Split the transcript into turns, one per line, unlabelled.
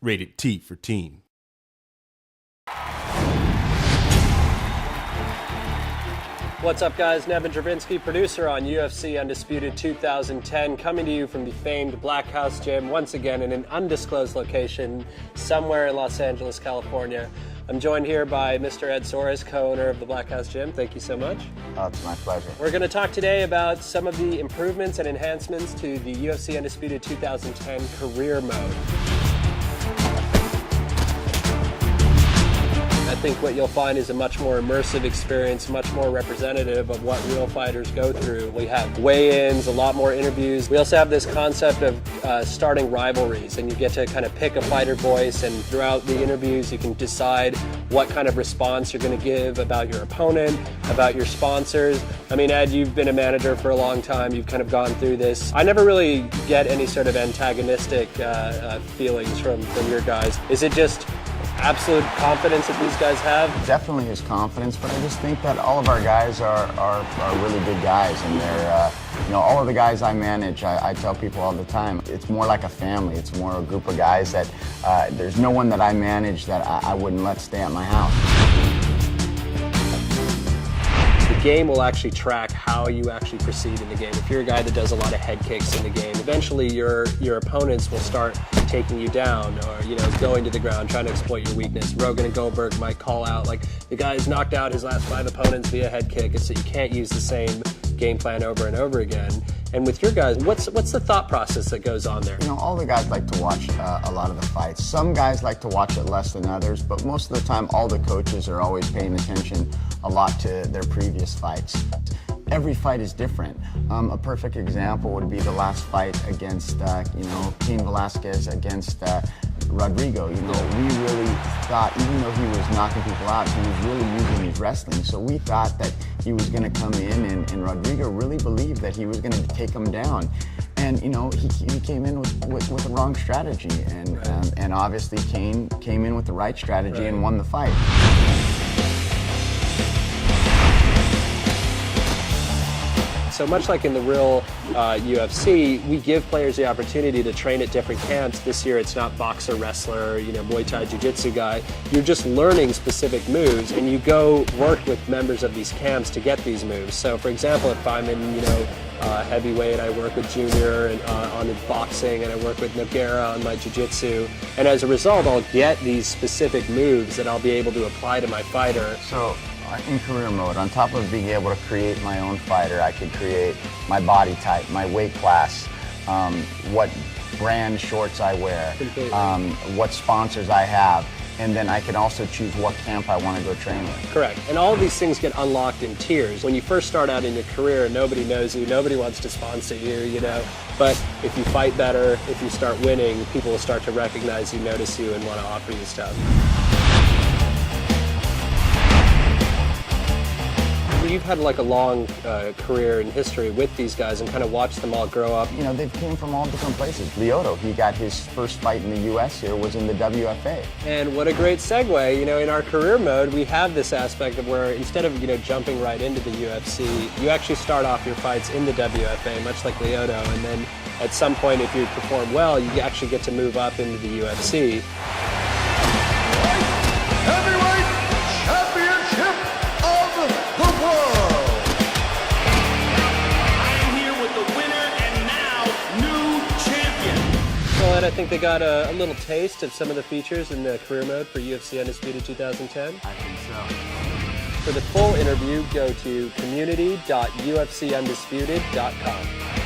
Rated T for teen.
What's up, guys? Nevin Dravinsky, producer on UFC Undisputed 2010, coming to you from the famed Black House Gym, once again in an undisclosed location somewhere in Los Angeles, California. I'm joined here by Mr. Ed Soares, co-owner of the Black House Gym. Thank you so much.
Oh, it's my pleasure.
We're going to talk today about some of the improvements and enhancements to the UFC Undisputed 2010 career mode. I think what you'll find is a much more immersive experience, much more representative of what real fighters go through. We have weigh-ins, a lot more interviews. We also have this concept of starting rivalries, and you get to kind of pick a fighter voice, and throughout the interviews you can decide what kind of response you're going to give about your opponent, about your sponsors. I mean, Ed, you've been a manager for a long time. You've kind of gone through this. I never really get any sort of antagonistic feelings from your guys. Is it just absolute confidence that these guys have?
Definitely his confidence, but I just think that all of our guys are really good guys, and they're, all of the guys I manage, I tell people all the time, it's more like a family. It's more a group of guys that there's no one that I manage that I wouldn't let stay at my house.
The game will actually track how you actually proceed in the game. If you're a guy that does a lot of head kicks in the game, eventually your opponents will start taking you down, or going to the ground, trying to exploit your weakness. Rogan and Goldberg might call out, like, the guy's knocked out his last 5 opponents via head kick, so you can't use the same game plan over and over again. And with your guys, what's the thought process that goes on there?
All the guys like to watch a lot of the fights. Some guys like to watch it less than others, but most of the time all the coaches are always paying attention a lot to their previous fights. Every fight is different. A perfect example would be the last fight against, Cain Velasquez against Rodrigo. We really thought, even though he was knocking people out, he was really using his wrestling. So we thought that he was going to come in, and Rodrigo really believed that he was going to take him down. And he came in with the wrong strategy, and obviously Cain came in with the right strategy and won the fight.
So much like in the real UFC, we give players the opportunity to train at different camps. This year it's not boxer, wrestler, Muay Thai, Jiu-Jitsu guy. You're just learning specific moves, and you go work with members of these camps to get these moves. So for example, if I'm in, heavyweight, I work with Junior and on the boxing, and I work with Nogueira on my Jiu-Jitsu. And as a result, I'll get these specific moves that I'll be able to apply to my fighter.
So, in career mode, on top of being able to create my own fighter, I could create my body type, my weight class, what brand shorts I wear, what sponsors I have, and then I can also choose what camp I want to go train with.
Correct. And all of these things get unlocked in tiers. When you first start out in your career, nobody knows you, nobody wants to sponsor you, But if you fight better, if you start winning, people will start to recognize you, notice you, and want to offer you stuff. You've had like a long career in history with these guys and kind of watched them all grow up.
They came from all different places. Lyoto, he got his first fight in the U.S. here, was in the WFA.
And what a great segue. In our career mode, we have this aspect of where instead of, jumping right into the UFC, you actually start off your fights in the WFA, much like Lyoto, and then at some point, if you perform well, you actually get to move up into the UFC. I think they got a little taste of some of the features in the career mode for UFC Undisputed 2010.
I think so.
For the full interview, go to community.ufcundisputed.com.